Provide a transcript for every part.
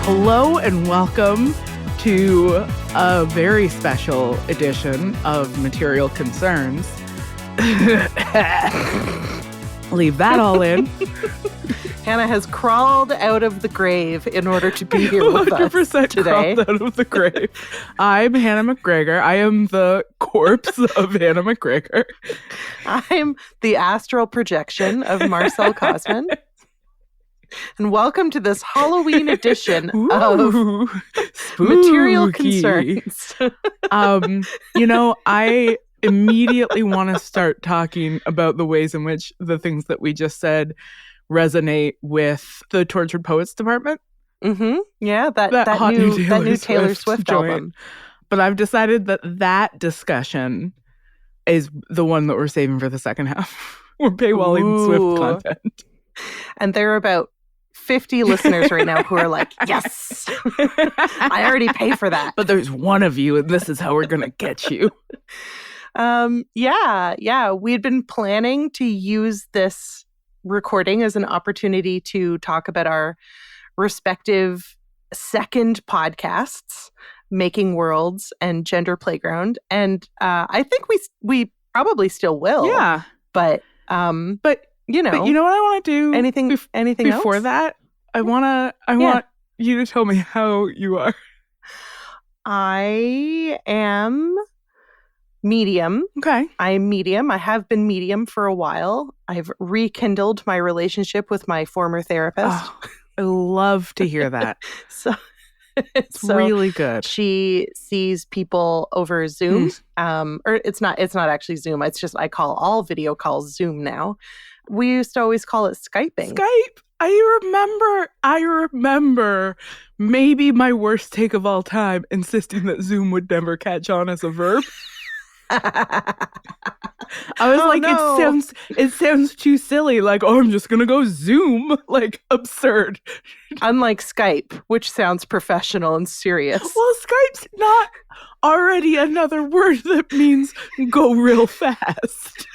Hello and welcome to a very special edition of Material Concerns. Leave that all in. Hannah has crawled out of the grave in order to be here with us 100% today. crawled out of the grave. I'm Hannah McGregor. I am the corpse of Hannah McGregor. I'm the astral projection of Marcel Cosman. And welcome to this Halloween edition of Material Concerns. I immediately want to start talking about the ways in which the things that we just said resonate with the Tortured Poets department. Mm-hmm. Yeah, that new Taylor Swift album. But I've decided that discussion is the one that we're saving for the second half. We're paywalling Swift content. And there are about 50 listeners right now who are like, yes, I already pay for that. But there's one of you, and this is how we're going to get you. Yeah. We'd been planning to use this recording as an opportunity to talk about our respective second podcasts, Making Worlds and Gender Playground. And I think we probably still will. Yeah. But you know what I want to do? Anything before else? that? I want you to tell me how you are. I am medium. Okay. I'm medium. I have been medium for a while. I've rekindled my relationship with my former therapist. Oh, I love to hear that. It's really good. She sees people over Zoom. Or it's not actually Zoom. It's just I call all video calls Zoom now. We used to always call it Skyping. Skype. I remember maybe my worst take of all time, insisting that Zoom would never catch on as a verb. I was no. It sounds too silly. Like, oh, I'm just gonna go Zoom. Like, absurd. Unlike Skype, which sounds professional and serious. Well, Skype's not already another word that means go real fast.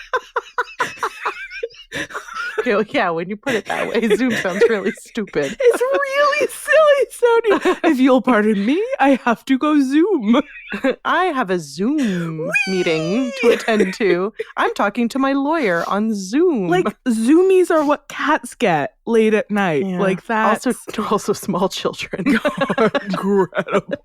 Yeah, when you put it that way, Zoom sounds really stupid. It's really silly sounding. If you'll pardon me, I have to go Zoom. I have a Zoom meeting to attend to. I'm talking to my lawyer on Zoom. Like, Zoomies are what cats get late at night. Yeah. Like that. Also small children. Incredible.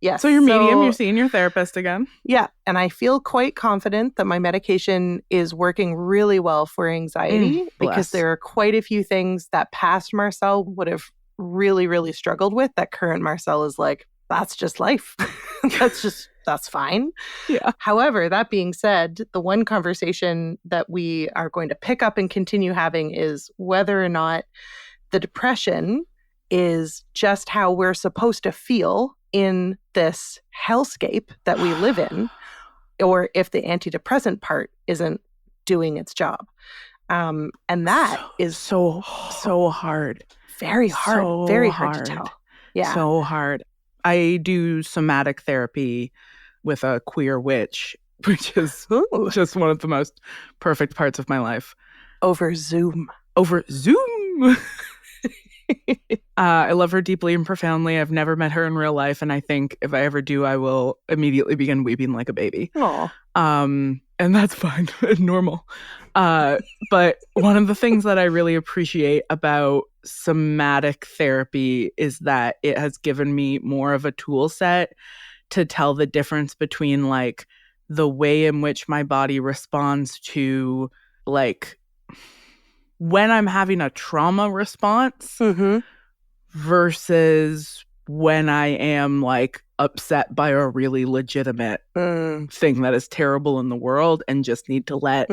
Yes. So you're medium, you're seeing your therapist again. Yeah. And I feel quite confident that my medication is working really well for anxiety because there are quite a few things that past Marcel would have really, really struggled with that current Marcel is like, that's just life. That's fine. Yeah. However, that being said, the one conversation that we are going to pick up and continue having is whether or not the depression is just how we're supposed to feel in this hellscape that we live in, or if the antidepressant part isn't doing its job. And that is so hard. Very hard. Very hard to tell. Yeah. So hard. I do somatic therapy with a queer witch, which is just one of the most perfect parts of my life. Over Zoom. I love her deeply and profoundly. I've never met her in real life, and I think if I ever do, I will immediately begin weeping like a baby. Aww. And that's fine, normal. But one of the things that I really appreciate about somatic therapy is that it has given me more of a tool set to tell the difference between like the way in which my body responds to like when I'm having a trauma response versus when I am like upset by a really legitimate thing that is terrible in the world and just need to let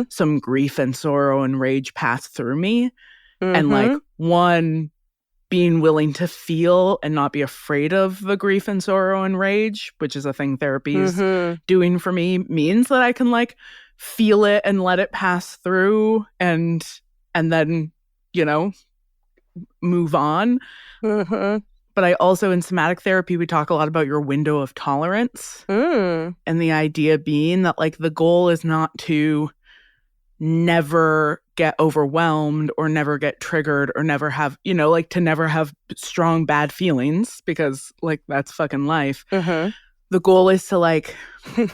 some grief and sorrow and rage pass through me. And like one, being willing to feel and not be afraid of the grief and sorrow and rage, which is a thing therapy is doing for me, means that I can like feel it and let it pass through and then, you know, move on. But I also, in somatic therapy, we talk a lot about your window of tolerance. And the idea being that, like, the goal is not to never get overwhelmed or never get triggered or never have, like to never have strong bad feelings, because like that's fucking life. The goal is to like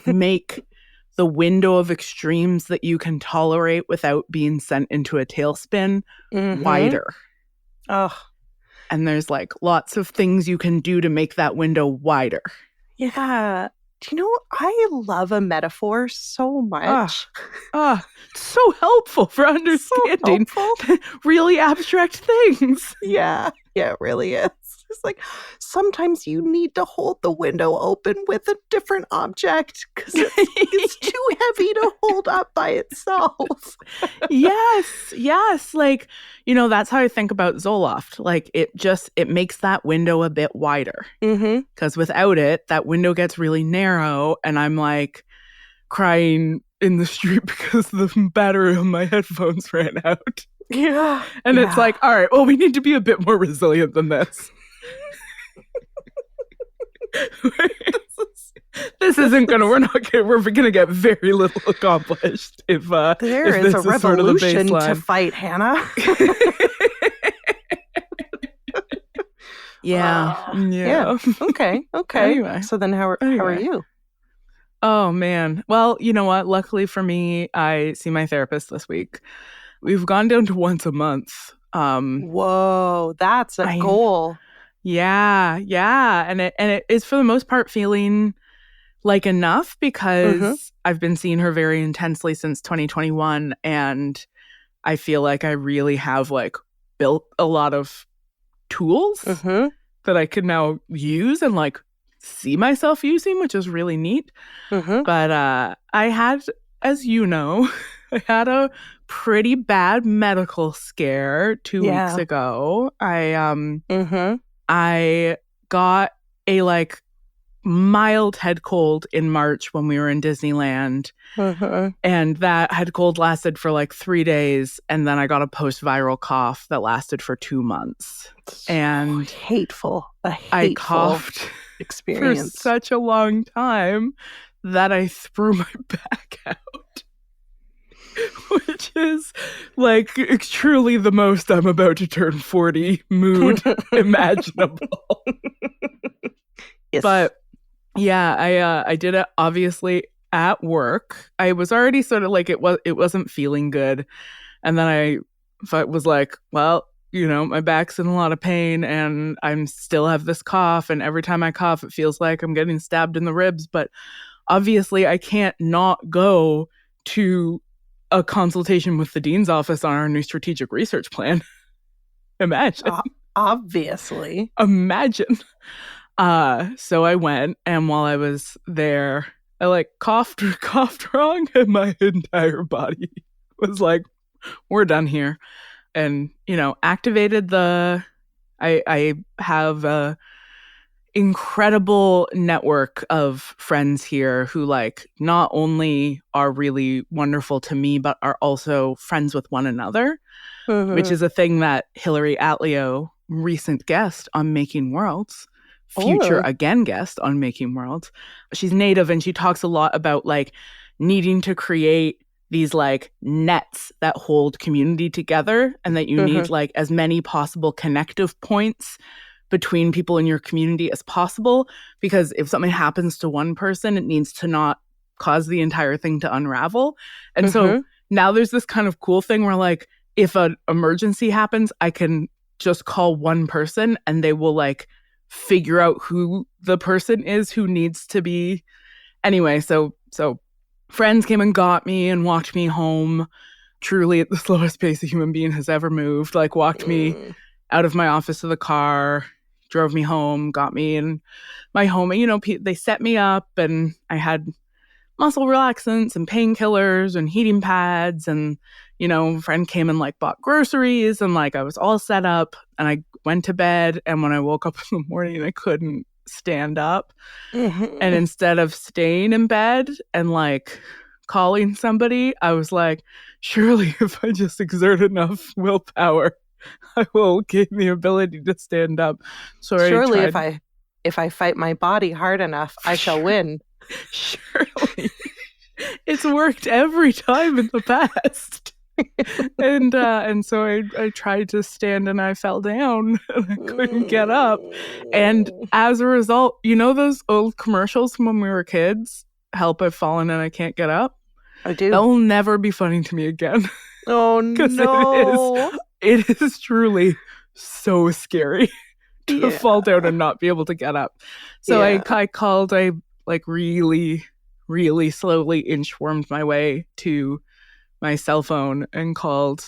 make the window of extremes that you can tolerate without being sent into a tailspin wider. And there's like lots of things you can do to make that window wider. Yeah. Do you know, I love a metaphor so much. So helpful for understanding really abstract things. Yeah, it really is. It's like sometimes you need to hold the window open with a different object because it's too heavy to hold up by itself. Yes. Like, that's how I think about Zoloft. Like it makes that window a bit wider. Because without it, that window gets really narrow and I'm like crying in the street because the battery on my headphones ran out. Yeah. And it's like, all right, well, we need to be a bit more resilient than this. This isn't gonna. We're gonna get very little accomplished if there if is this a revolution sort of to fight, Hannah. Yeah. Okay. Anyway. So then, how are you? Oh man. Well, you know what? Luckily for me, I see my therapist this week. We've gone down to once a month. Whoa, that's a goal. Yeah. And it is for the most part feeling like enough because I've been seeing her very intensely since 2021, and I feel like I really have like built a lot of tools that I could now use and like see myself using, which is really neat. But I had, as you know, I had a pretty bad medical scare 2 weeks ago. I got a like mild head cold in March when we were in Disneyland. And that head cold lasted for like 3 days. And then I got a post-viral cough that lasted for 2 months. And I coughed experience for such a long time that I threw my back out. Which is like truly the most I'm about to turn 40 mood imaginable. Yes. But yeah, I did it obviously at work. I was already sort of like it wasn't feeling good, and then I was like, well, my back's in a lot of pain, and I'm still have this cough, and every time I cough, it feels like I'm getting stabbed in the ribs. But obviously, I can't not go to a consultation with the dean's office on our new strategic research plan. Imagine. Obviously. Imagine. So I went, and while I was there, I like coughed wrong, and my entire body was like, we're done here. And, activated I have a incredible network of friends here who like not only are really wonderful to me, but are also friends with one another, which is a thing that Hillary Atleo, recent guest on Making Worlds, future again guest on Making Worlds, she's Native, and she talks a lot about like needing to create these like nets that hold community together, and that you need like as many possible connective points between people in your community as possible, because if something happens to one person, it needs to not cause the entire thing to unravel. And so now there's this kind of cool thing where like if an emergency happens, I can just call one person and they will like figure out who the person is who needs to be. Anyway, so friends came and got me and walked me home, truly at the slowest pace a human being has ever moved, like walked me out of my office to the car, drove me home, got me in my home. And, they set me up, and I had muscle relaxants and painkillers and heating pads, and, a friend came and like bought groceries, and like I was all set up, and I went to bed. And when I woke up in the morning, I couldn't stand up. And instead of staying in bed and like calling somebody, I was like, surely if I just exert enough willpower, I will gain the ability to stand up. So surely if I fight my body hard enough, I shall win. Surely. It's worked every time in the past. And so I tried to stand and I fell down and I couldn't get up. And as a result, you know those old commercials from when we were kids? Help, I've fallen and I can't get up. I do. That will never be funny to me again. Oh no. It is truly so scary to fall down and not be able to get up. So I called, I like really, really slowly inchwormed my way to my cell phone and called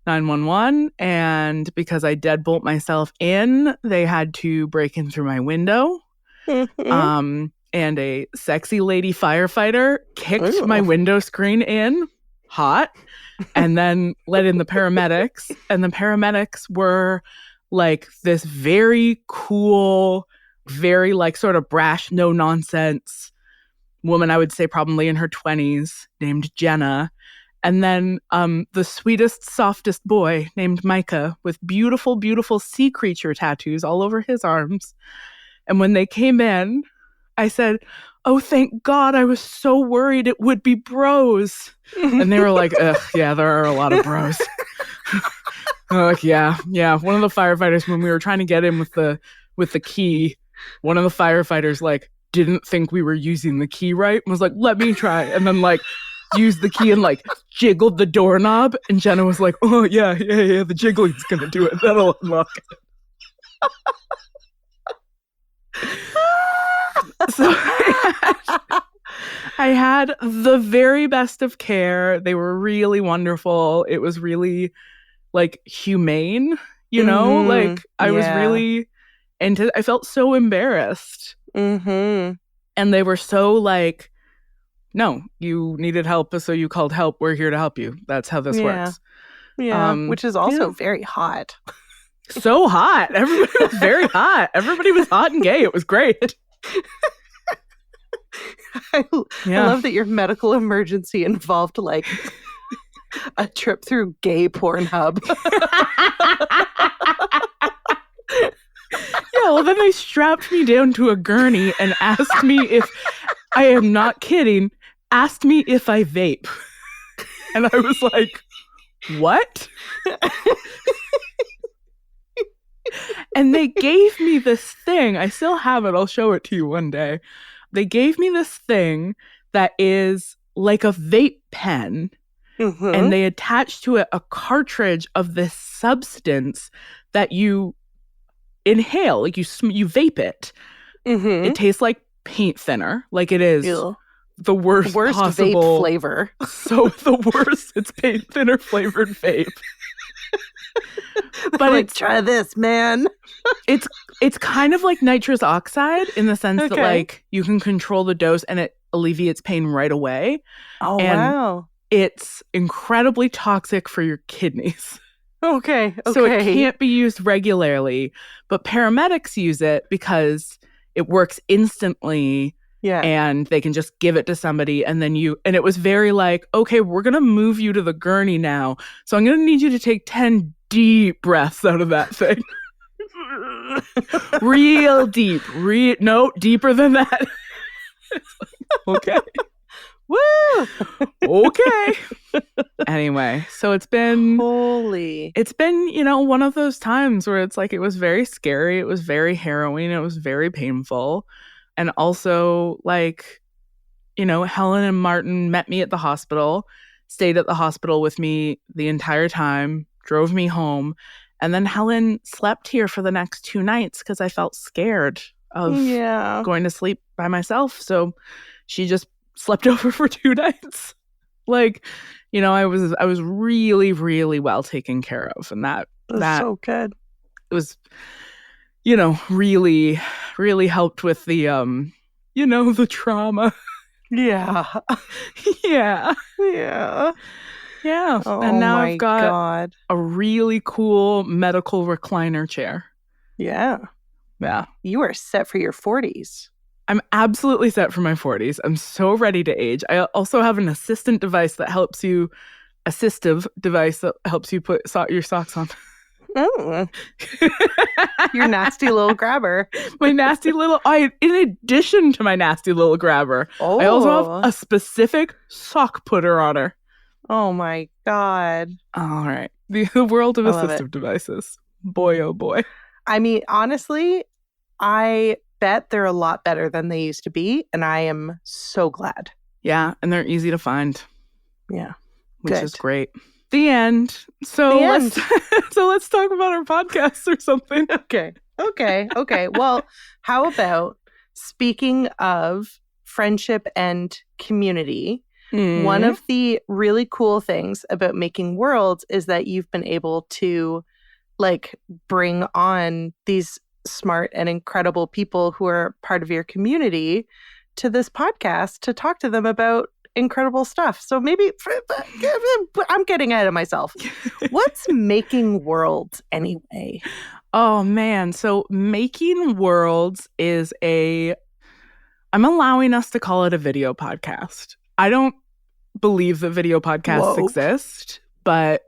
911. And because I deadbolt myself in, they had to break in through my window. And a sexy lady firefighter kicked my window screen in hot and then let in the paramedics. And the paramedics were like this very cool, very like sort of brash, no nonsense woman, I would say probably in her 20s, named Jenna. And then the sweetest, softest boy named Micah with beautiful, beautiful sea creature tattoos all over his arms. And when they came in, I said, "Oh, thank God, I was so worried it would be bros." And they were like, "Ugh, yeah, there are a lot of bros." Like, yeah. One of the firefighters, when we were trying to get in with the key, one of the firefighters like didn't think we were using the key right and was like, "Let me try." And then like used the key and like jiggled the doorknob. And Jenna was like, "Oh, yeah, the jiggling's gonna do it. That'll unlock it." So I had the very best of care. They were really wonderful. It was really like humane, you know? Like I was really into, I felt so embarrassed. And they were so like, "No, you needed help, so you called help. We're here to help you. That's how this works." Yeah, which is also very hot. So hot. Everybody was very hot. Everybody was hot and gay. It was great. I love that your medical emergency involved like a trip through gay Pornhub. Yeah, well, then they strapped me down to a gurney and asked me if, I am not kidding, asked me if I vape. And I was like, "What?" And they gave me this thing. I still have it. I'll show it to you one day. They gave me this thing that is like a vape pen. And they attached to it a cartridge of this substance that you inhale. Like you vape it. It tastes like paint thinner. Like it is the worst possible vape flavor. So the worst. It's paint thinner flavored vape. But like, "Try this, man." It's kind of like nitrous oxide in the sense that like you can control the dose and it alleviates pain right away. Oh, and wow. It's incredibly toxic for your kidneys. Okay. So it can't be used regularly, but paramedics use it because it works instantly. Yeah. And they can just give it to somebody and then and it was very like, "Okay, we're going to move you to the gurney now. So I'm going to need you to take 10 deep breaths out of that thing." Real deep. No, deeper than that. Okay. Woo! Okay. Anyway, so it's been, you know, one of those times where it's like, it was very scary. It was very harrowing. It was very painful. And also like, you know, Helen and Martin met me at the hospital, stayed at the hospital with me the entire time, drove me home. And then Helen slept here for the next 2 nights because I felt scared of going to sleep by myself. So she just slept over for 2 nights. Like, you know, I was really, really well taken care of. And that so good. It was, you know, really, really helped with the, you know, the trauma. Yeah. Yeah. Yeah. Yeah. Oh, and now I've got a really cool medical recliner chair. Yeah. Yeah. You are set for your 40s. I'm absolutely set for my 40s. I'm so ready to age. I also have an assistive device that helps you put your socks on. Oh. Your nasty little grabber. My nasty little, in addition to my nasty little grabber, I also have a specific sock putter on her. Oh my God. All right. The world of assistive devices. Boy, oh boy. I mean, honestly, I bet they're a lot better than they used to be, and I am so glad. Yeah, and they're easy to find. Yeah. Which is great. The end. So let's talk about our podcast or something. Okay. Well, how about, speaking of friendship and community, one of the really cool things about making worlds is that you've been able to like bring on these smart and incredible people who are part of your community to this podcast to talk to them about incredible stuff. So maybe I'm getting ahead of myself. What's making worlds anyway? Oh man, so making worlds is I'm allowing us to call it a video podcast. I don't believe that video podcasts exist, but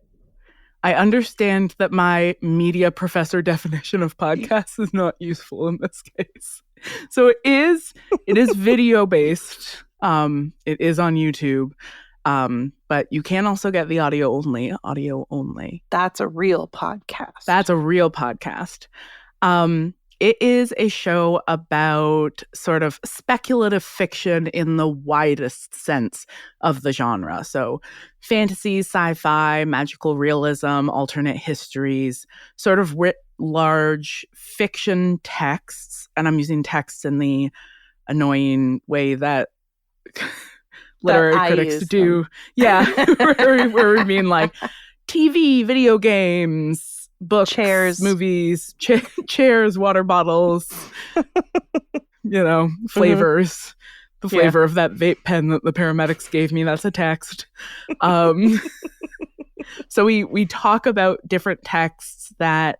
I understand that my media professor definition of podcasts is not useful in this case. So it is video based. It is on YouTube. But you can also get the audio only. That's a real podcast. It is a show about sort of speculative fiction in the widest sense of the genre. So fantasy, sci-fi, magical realism, alternate histories, sort of writ large fiction texts. And I'm using texts in the annoying way that literary critics do. Yeah, where we mean like TV, video games, books, chairs, movies, chairs, water bottles, flavors. The flavor of that vape pen that the paramedics gave me, that's a text. So we talk about different texts that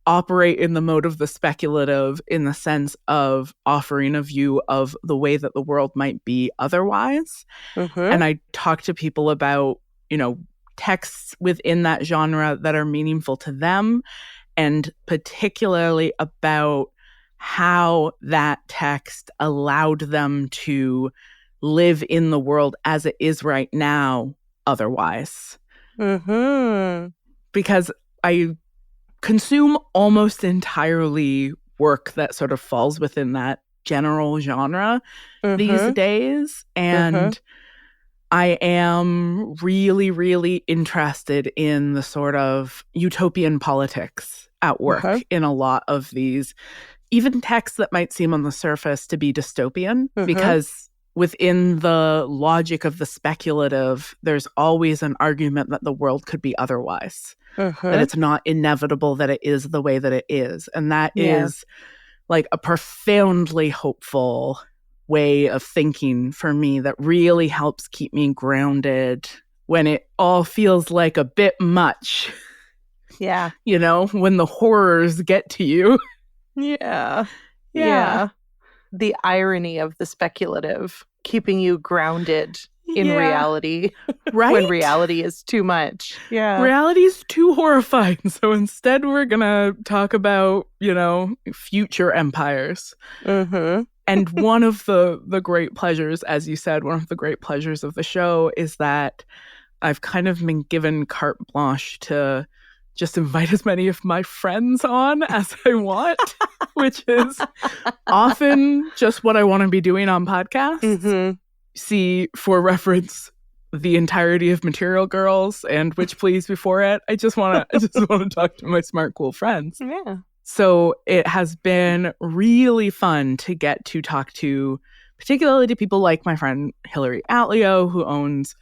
operate in the mode of the speculative, in the sense of offering a view of the way that the world might be otherwise. And I talk to people about, texts within that genre that are meaningful to them, and particularly about how that text allowed them to live in the world as it is right now otherwise. Because I consume almost entirely work that sort of falls within that general genre these days. And I am really, really interested in the sort of utopian politics at work in a lot of these, even texts that might seem on the surface to be dystopian, because within the logic of the speculative, there's always an argument that the world could be otherwise, that it's not inevitable that it is the way that it is. And that is like a profoundly hopeful way of thinking for me that really helps keep me grounded when it all feels like a bit much. Yeah. When the horrors get to you. Yeah. The irony of the speculative keeping you grounded in reality. Right? When reality is too much. Yeah. Reality is too horrifying. So instead we're going to talk about, future empires. And one of the great pleasures, as you said, one of the great pleasures of the show is that I've kind of been given carte blanche to just invite as many of my friends on as I want, which is often just what I want to be doing on podcasts. See, for reference, the entirety of Material Girls and Witch Please before it. I just want to talk to my smart, cool friends. Yeah. So it has been really fun to get to talk to, particularly to people like my friend Hillary Atleo, who owns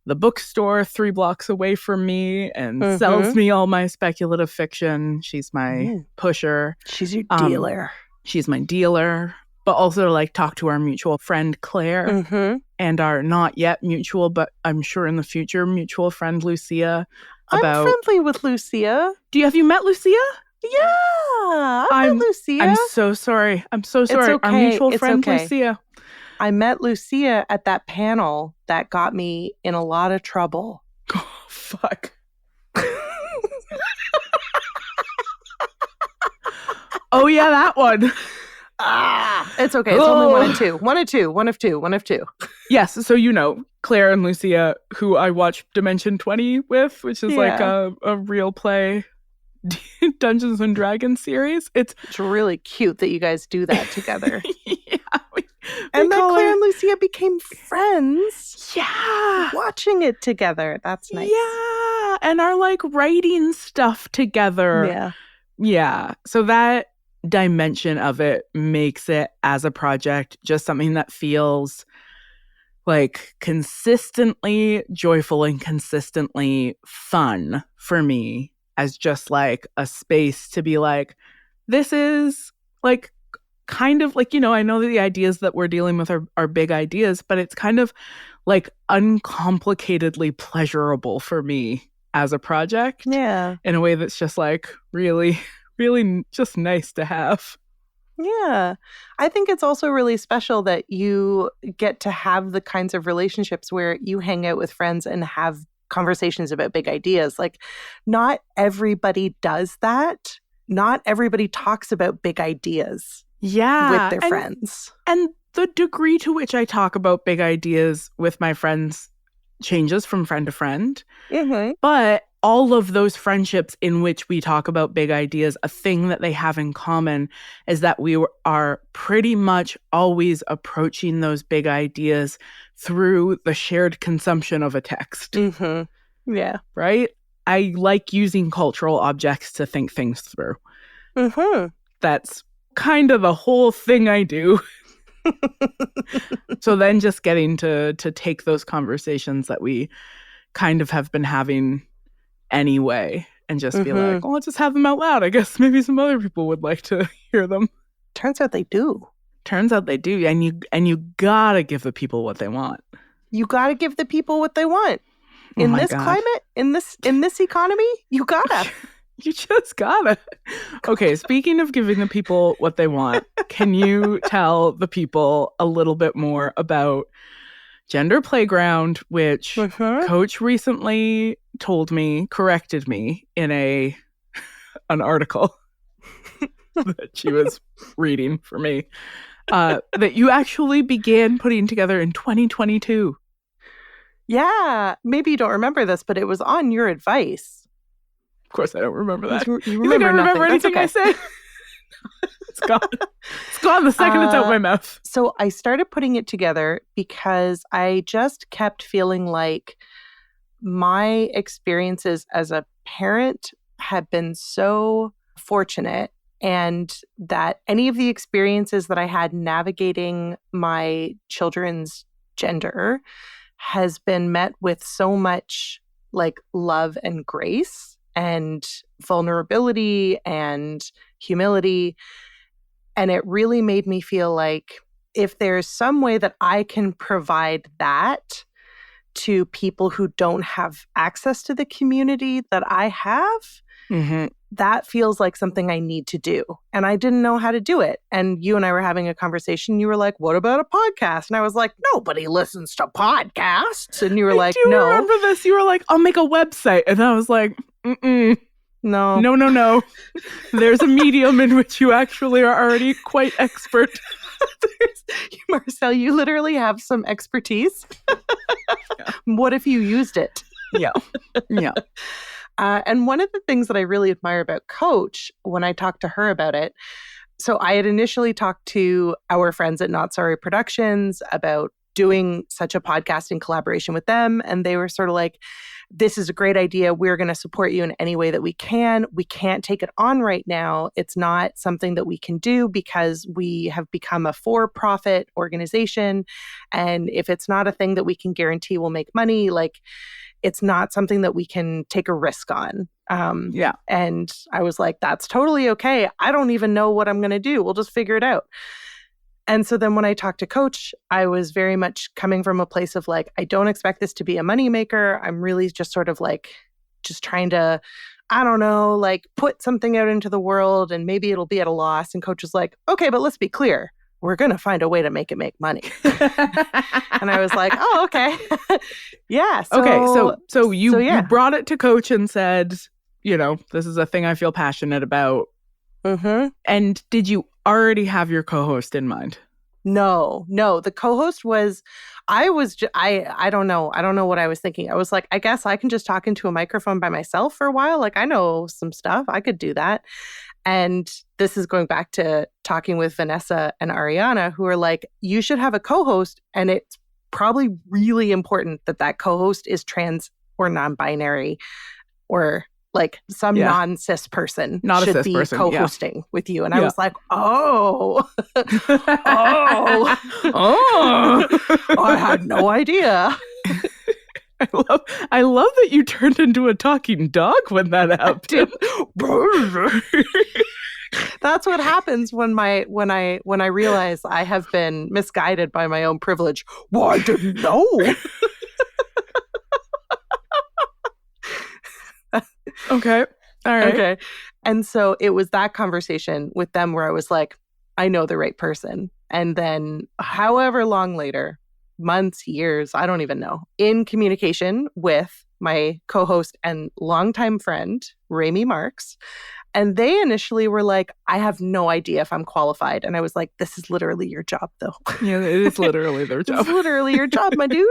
the bookstore 3 blocks away from me and sells me all my speculative fiction. She's my pusher. She's your dealer. She's my dealer. But also talk to our mutual friend Claire and our not yet mutual, but I'm sure in the future mutual friend Lucia. I'm friendly with Lucia. Have you met Lucia? Yeah, I met Lucia. I'm so sorry. It's okay. Our mutual friend okay. Lucia. I met Lucia at that panel that got me in a lot of trouble. Oh, fuck. Oh, yeah, that one. It's okay. It's only one and two. One of two. Yes. So, Claire and Lucia, who I watched Dimension 20 with, which is like a real play Dungeons and Dragons series. It's really cute that you guys do that together. And that Claire and Lucia became friends. Yeah. Watching it together. That's nice. Yeah. And are like writing stuff together. Yeah. Yeah. So that dimension of it makes it as a project just something that feels like consistently joyful and consistently fun for me, as just like a space to be like, this is like kind of like, I know that the ideas that we're dealing with are big ideas, but it's kind of like uncomplicatedly pleasurable for me as a project. Yeah. In a way that's just like really, really just nice to have. Yeah. I think it's also really special that you get to have the kinds of relationships where you hang out with friends and have conversations about big ideas. Like, not everybody does that. Not everybody talks about big ideas. Yeah. With their friends. And the degree to which I talk about big ideas with my friends changes from friend to friend. Mm-hmm. But all of those friendships in which we talk about big ideas, a thing that they have in common is that we are pretty much always approaching those big ideas through the shared consumption of a text. Mm-hmm. Yeah. Right? I like using cultural objects to think things through. Mm-hmm. That's kind of the whole thing I do. So then just getting to take those conversations that we kind of have been having anyway and just be like, well, let's just have them out loud. I guess maybe some other people would like to hear them. Turns out they do. And you gotta give the people what they want. You gotta give the people what they want. In this climate, in this economy, you gotta. You just gotta. Okay, speaking of giving the people what they want, can you tell the people a little bit more about Gender Playground, which Coach recently corrected me in an article that she was reading for me, that you actually began putting together in 2022. Yeah, maybe you don't remember this, but it was on your advice. Of course I don't remember that. You think I remember anything I say? It's gone. It's gone the second it's out my mouth. So I started putting it together because I just kept feeling like my experiences as a parent had been so fortunate, and that any of the experiences that I had navigating my children's gender has been met with so much like love and grace and vulnerability and humility. And it really made me feel like if there's some way that I can provide that to people who don't have access to the community that I have, that feels like something I need to do. And I didn't know how to do it. And you and I were having a conversation. You were like, what about a podcast? And I was like, nobody listens to podcasts. And you were like, no. I remember this. You were like, I'll make a website. And I was like, No. There's a medium in which you actually are already quite expert. Marcel, you literally have some expertise. Yeah. What if you used it? Yeah. And one of the things that I really admire about Coach, when I talked to her about it, so I had initially talked to our friends at Not Sorry Productions about doing such a podcast in collaboration with them. And they were sort of like, this is a great idea. We're going to support you in any way that we can. We can't take it on right now. It's not something that we can do because we have become a for-profit organization. And if it's not a thing that we can guarantee will make money, like it's not something that we can take a risk on. And I was like, that's totally okay. I don't even know what I'm going to do. We'll just figure it out. And so then when I talked to Coach, I was very much coming from a place of like, I don't expect this to be a moneymaker. I'm really just sort of like, just trying to, I don't know, like put something out into the world and maybe it'll be at a loss. And Coach was like, okay, but let's be clear. We're going to find a way to make it make money. And I was like, oh, okay. Yeah. So you brought it to Coach and said, this is a thing I feel passionate about. And did you already have your co-host in mind? No. The co-host was, I don't know. I don't know what I was thinking. I was like, I guess I can just talk into a microphone by myself for a while. Like, I know some stuff. I could do that. And this is going back to talking with Vanessa and Ariana, who are like, you should have a co-host. And it's probably really important that that co-host is trans or non-binary or like some non-cis person Not should a cis be person, co-hosting with you. And I was like, oh, I had no idea. I love that you turned into a talking dog when that happened. That's what happens when I realize I have been misguided by my own privilege. Well, I didn't know. Okay. All right. Okay. And so it was that conversation with them where I was like, I know the right person. And then however long later, months, years, I don't even know, in communication with my co-host and longtime friend, Rami Marks. And they initially were like, I have no idea if I'm qualified. And I was like, this is literally your job, though. Yeah, it is literally their job. It's literally your job, my dude.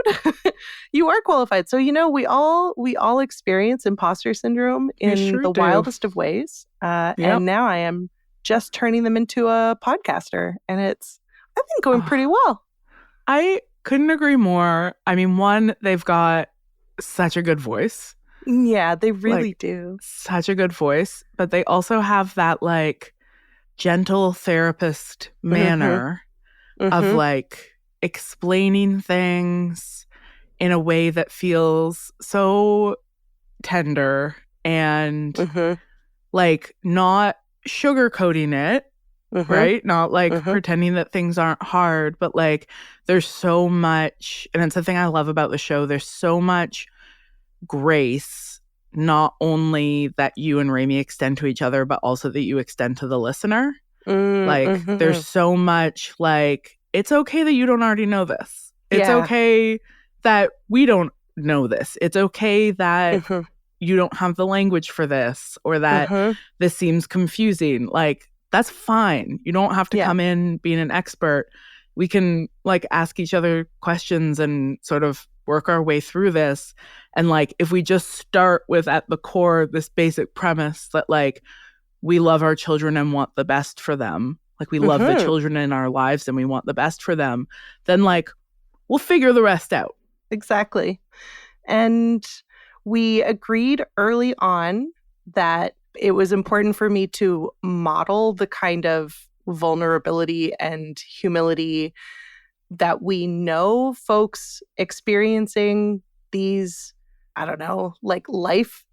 You are qualified. So, you know, we all experience imposter syndrome in the wildest of ways. And now I am just turning them into a podcaster. And it's, I think, going pretty well. I couldn't agree more. I mean, one, they've got such a good voice. Yeah, they really do. Such a good voice. But they also have that like gentle therapist manner of like explaining things in a way that feels so tender and like not sugarcoating it, right? Not like pretending that things aren't hard, but like there's so much, and it's the thing I love about the show, there's so much grace, not only that you and Rami extend to each other, but also that you extend to the listener. Like there's so much like, it's okay that you don't already know this. It's okay that we don't know this. It's okay that you don't have the language for this, or that this seems confusing. Like, that's fine. You don't have to come in being an expert. We can like ask each other questions and sort of work our way through this. And like, if we just start with at the core this basic premise that like we love our children and want the best for them, like we love the children in our lives and we want the best for them, then like we'll figure the rest out. Exactly. And we agreed early on that it was important for me to model the kind of vulnerability and humility that we know folks experiencing these, I don't know, like life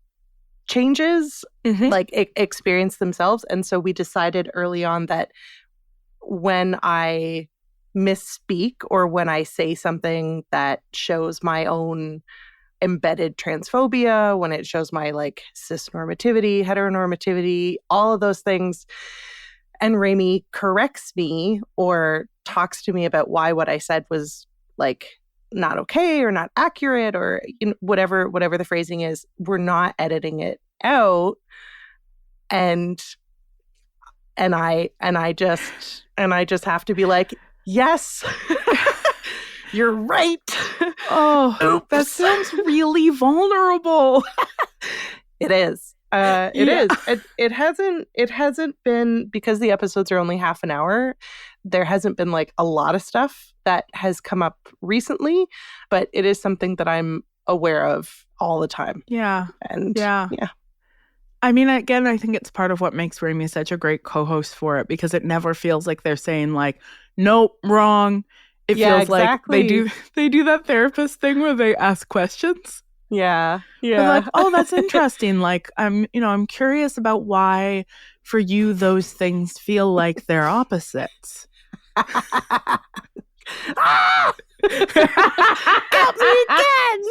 changes, like experience themselves. And so we decided early on that when I misspeak or when I say something that shows my own embedded transphobia, when it shows my like cisnormativity, heteronormativity, all of those things, and Rami corrects me or talks to me about why what I said was like not okay or not accurate, or you know, whatever the phrasing is, we're not editing it out. And I just have to be like, yes, you're right. Oh, oops. That sounds really vulnerable. It is. It is. It hasn't been, because the episodes are only half an hour, there hasn't been like a lot of stuff that has come up recently, but it is something that I'm aware of all the time. Yeah. And yeah. I mean, again, I think it's part of what makes Rami such a great co-host for it, because it never feels like they're saying like, nope, wrong. It feels like they do that therapist thing where they ask questions. Yeah. They're like, oh, that's interesting. Like, I'm curious about why for you those things feel like they're opposites. Ah! Got me again.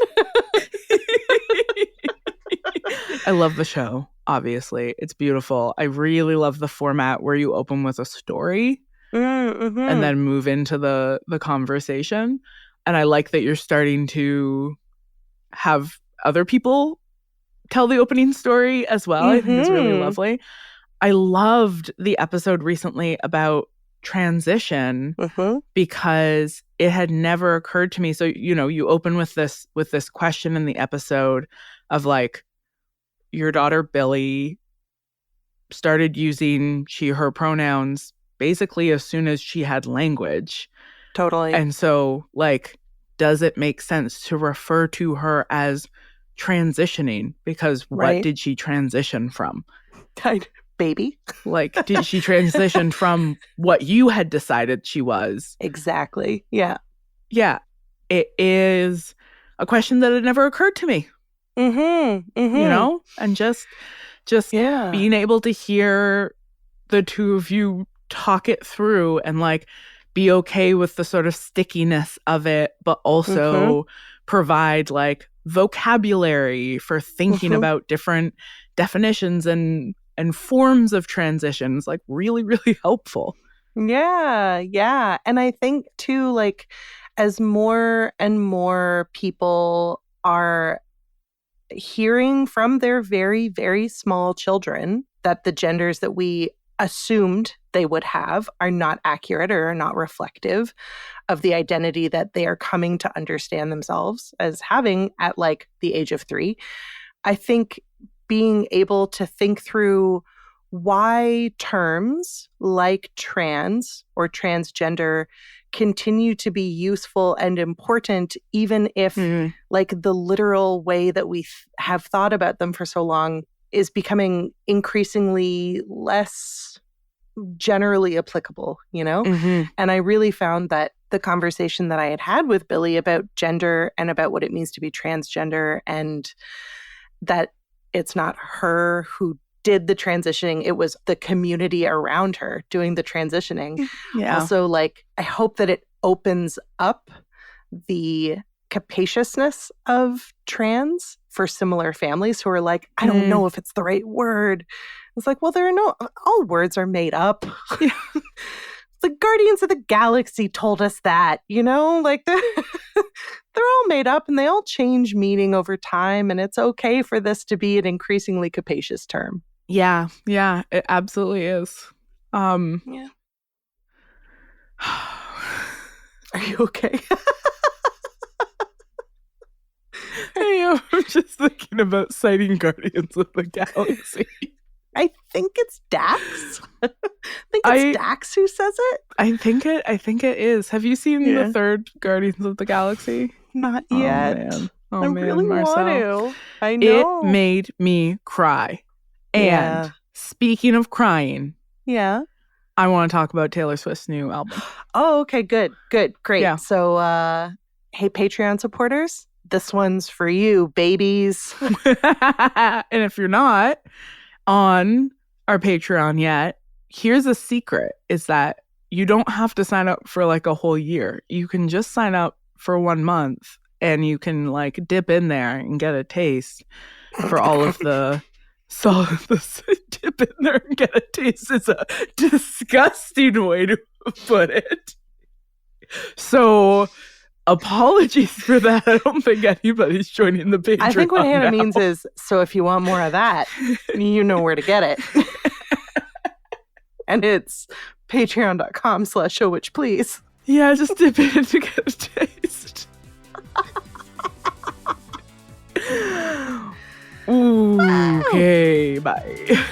I love the show, obviously. It's beautiful. I really love the format where you open with a story and then move into the conversation. And I like that you're starting to have other people tell the opening story as well. I think it's really lovely. I loved the episode recently about transition because it had never occurred to me. So, you open with this question in the episode of like, your daughter Billy started using she, her pronouns basically as soon as she had language. Totally. And so, like, does it make sense to refer to her as transitioning? Because what did she transition from? Baby. Like, did she transition from what you had decided she was? Exactly. Yeah. Yeah. It is a question that had never occurred to me. And just being able to hear the two of you talk it through and like be okay with the sort of stickiness of it, but also provide like vocabulary for thinking about different definitions and forms of transitions, like really, really helpful. Yeah. And I think too, like, as more and more people are hearing from their very, very small children that the genders that we assumed they would have are not accurate or are not reflective of the identity that they are coming to understand themselves as having at like the age of 3. I think being able to think through why terms like trans or transgender continue to be useful and important, even if like the literal way that we have thought about them for so long is becoming increasingly less generally applicable, And I really found that the conversation that I had with Billy about gender and about what it means to be transgender, and that it's not her who did the transitioning, it was the community around her doing the transitioning. Yeah. Also, like, I hope that it opens up the capaciousness of trans for similar families who are like, I don't know if it's the right word. It's like, well, all words are made up. The Guardians of the Galaxy told us that, like they're all made up and they all change meaning over time. And it's okay for this to be an increasingly capacious term. Yeah, it absolutely is. Yeah. Are you okay? I am just thinking about citing Guardians of the Galaxy. I think it's Dax. I think it's Dax who says it. I think it is. Have you seen the third Guardians of the Galaxy? Not yet. Oh man, really Marcel. Want to. I know. It made me cry. And speaking of crying, I want to talk about Taylor Swift's new album. Oh, okay, good, great. Yeah. So, hey, Patreon supporters, this one's for you, babies. And if you're not on our Patreon yet, here's a secret, is that you don't have to sign up for like a whole year. You can just sign up for 1 month and you can like dip in there and get a taste for all of the dip in there and get a taste is a disgusting way to put it. So apologies for that. I don't think anybody's joining the Patreon. I think what Hannah means is, so if you want more of that, you know where to get it. And it's patreon.com/showwitchplease. Yeah, just dip in to get a taste. Ooh, okay, bye.